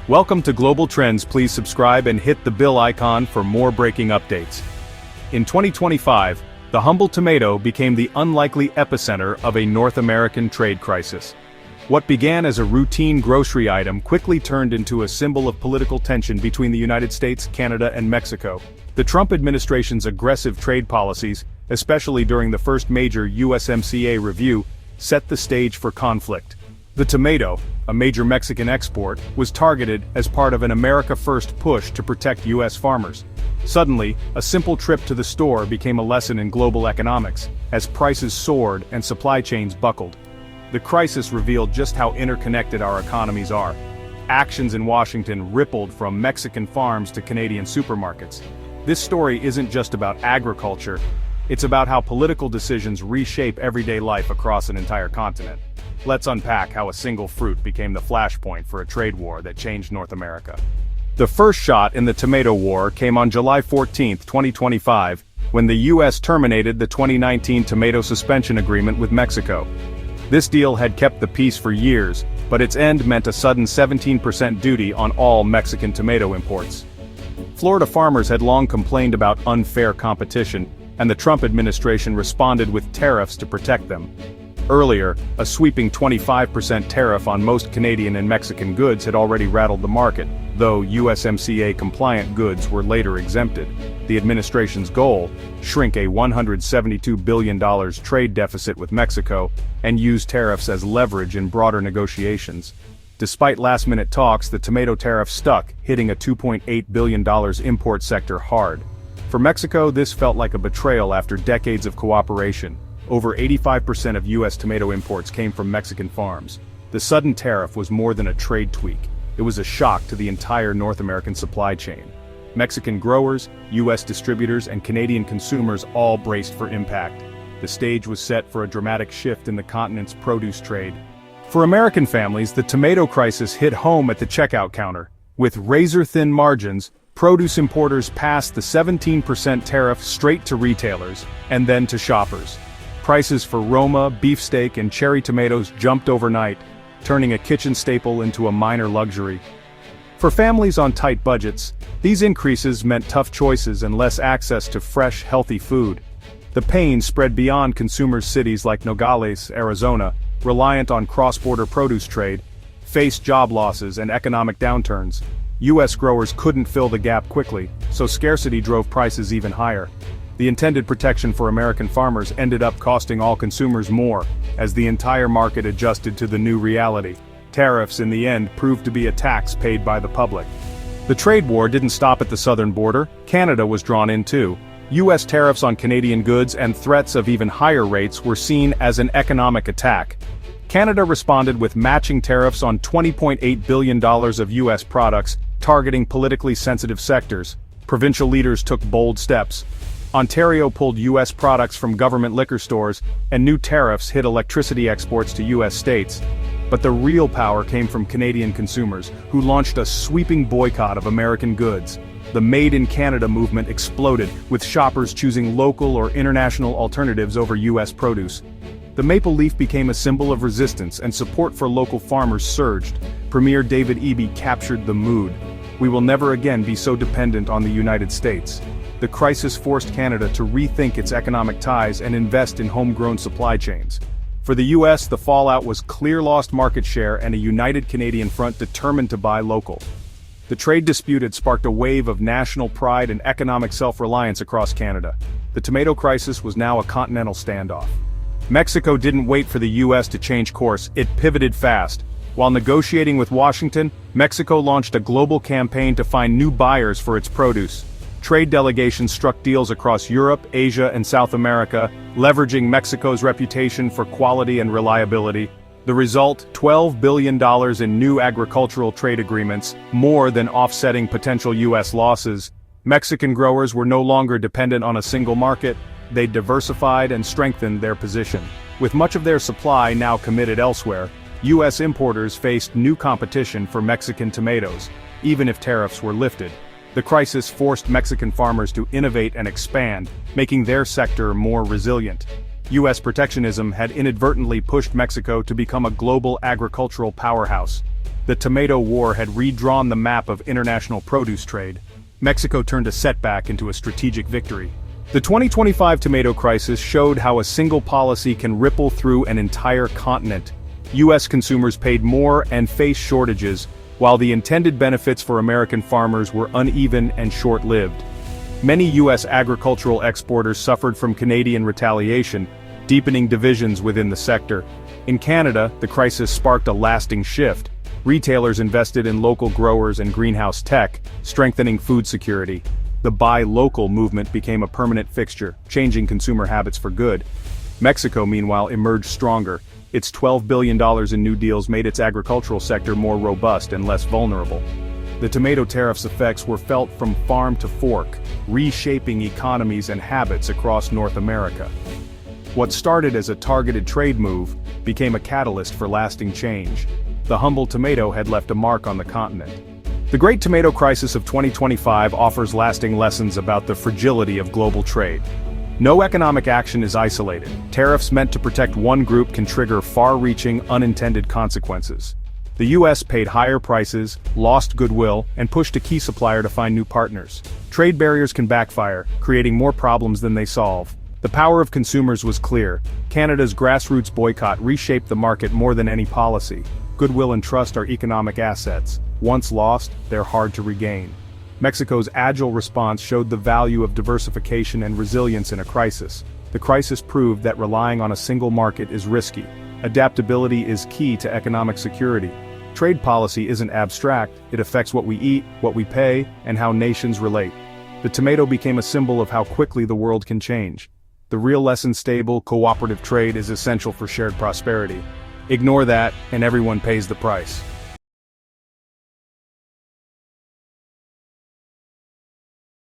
Welcome to Global Trends. Please subscribe and hit the bell icon for more breaking updates. In 2025, the humble tomato became the unlikely epicenter of a North American trade crisis. What began as a routine grocery item quickly turned into a symbol of political tension between the United States, Canada, and Mexico. The Trump administration's aggressive trade policies, especially during the first major USMCA review, set the stage for conflict. The tomato, a major Mexican export, was targeted as part of an America First push to protect U.S. farmers. Suddenly, a simple trip to the store became a lesson in global economics, as prices soared and supply chains buckled. The crisis revealed just how interconnected our economies are. Actions in Washington rippled from Mexican farms to Canadian supermarkets. This story isn't just about agriculture, it's about how political decisions reshape everyday life across an entire continent. Let's unpack how a single fruit became the flashpoint for a trade war that changed North America. The first shot in the tomato war came on July 14, 2025, when the U.S. terminated the 2019 tomato suspension agreement with Mexico. This deal had kept the peace for years, but its end meant a sudden 17% duty on all Mexican tomato imports. Florida farmers had long complained about unfair competition, and the Trump administration responded with tariffs to protect them. Earlier, a sweeping 25% tariff on most Canadian and Mexican goods had already rattled the market, though USMCA-compliant goods were later exempted. The administration's goal: shrink a $172 billion trade deficit with Mexico, and use tariffs as leverage in broader negotiations. Despite last-minute talks, the tomato tariff stuck, hitting a $2.8 billion import sector hard. For Mexico, this felt like a betrayal after decades of cooperation. Over 85% of U.S. tomato imports came from Mexican farms. The sudden tariff was more than a trade tweak. It was a shock to the entire North American supply chain. Mexican growers, U.S. distributors, and Canadian consumers all braced for impact. The stage was set for a dramatic shift in the continent's produce trade. For American families, the tomato crisis hit home at the checkout counter. With razor-thin margins, produce importers passed the 17% tariff straight to retailers, and then to shoppers. Prices for Roma, beefsteak, and cherry tomatoes jumped overnight, turning a kitchen staple into a minor luxury. For families on tight budgets, these increases meant tough choices and less access to fresh, healthy food. The pain spread beyond consumers. Cities like Nogales, Arizona, reliant on cross-border produce trade, faced job losses and economic downturns. U.S. growers couldn't fill the gap quickly, so scarcity drove prices even higher. The intended protection for American farmers ended up costing all consumers more, as the entire market adjusted to the new reality. Tariffs, in the end, proved to be a tax paid by the public. The trade war didn't stop at the southern border. Canada was drawn in too. U.S. tariffs on Canadian goods and threats of even higher rates were seen as an economic attack. Canada responded with matching tariffs on $20.8 billion of U.S. products, targeting politically sensitive sectors. Provincial leaders took bold steps. Ontario pulled U.S. products from government liquor stores, and new tariffs hit electricity exports to U.S. states. But the real power came from Canadian consumers, who launched a sweeping boycott of American goods. The Made in Canada movement exploded, with shoppers choosing local or international alternatives over U.S. produce. The maple leaf became a symbol of resistance, and support for local farmers surged. Premier David Eby captured the mood. We will never again be so dependent on the United States. The crisis forced Canada to rethink its economic ties and invest in homegrown supply chains. For the U.S., the fallout was clear lost market share and a united Canadian front determined to buy local. The trade dispute had sparked a wave of national pride and economic self-reliance across Canada. The tomato crisis was now a continental standoff. Mexico didn't wait for the U.S. to change course, it pivoted fast. While negotiating with Washington, Mexico launched a global campaign to find new buyers for its produce. Trade delegations struck deals across Europe, Asia, and South America, leveraging Mexico's reputation for quality and reliability. The result: $12 billion in new agricultural trade agreements, more than offsetting potential U.S. losses. Mexican growers were no longer dependent on a single market. They diversified and strengthened their position. With much of their supply now committed elsewhere, U.S. importers faced new competition for Mexican tomatoes, even if tariffs were lifted. The crisis forced Mexican farmers to innovate and expand, making their sector more resilient. U.S. protectionism had inadvertently pushed Mexico to become a global agricultural powerhouse. The Tomato War had redrawn the map of international produce trade. Mexico turned a setback into a strategic victory. The 2025 tomato crisis showed how a single policy can ripple through an entire continent. U.S. consumers paid more and faced shortages, while the intended benefits for American farmers were uneven and short-lived. Many U.S. agricultural exporters suffered from Canadian retaliation, deepening divisions within the sector. In Canada, the crisis sparked a lasting shift. Retailers invested in local growers and greenhouse tech, strengthening food security. The buy local movement became a permanent fixture, changing consumer habits for good. Mexico, meanwhile, emerged stronger. Its $12 billion in new deals made its agricultural sector more robust and less vulnerable. The tomato tariffs' effects were felt from farm to fork, reshaping economies and habits across North America. What started as a targeted trade move became a catalyst for lasting change. The humble tomato had left a mark on the continent. The Great Tomato Crisis of 2025 offers lasting lessons about the fragility of global trade. No economic action is isolated. Tariffs meant to protect one group can trigger far-reaching, unintended consequences. The U.S. paid higher prices, lost goodwill, and pushed a key supplier to find new partners. Trade barriers can backfire, creating more problems than they solve. The power of consumers was clear. Canada's grassroots boycott reshaped the market more than any policy. Goodwill and trust are economic assets. Once lost, they're hard to regain. Mexico's agile response showed the value of diversification and resilience in a crisis. The crisis proved that relying on a single market is risky. Adaptability is key to economic security. Trade policy isn't abstract, it affects what we eat, what we pay, and how nations relate. The tomato became a symbol of how quickly the world can change. The real lesson: stable, cooperative trade is essential for shared prosperity. Ignore that, and everyone pays the price.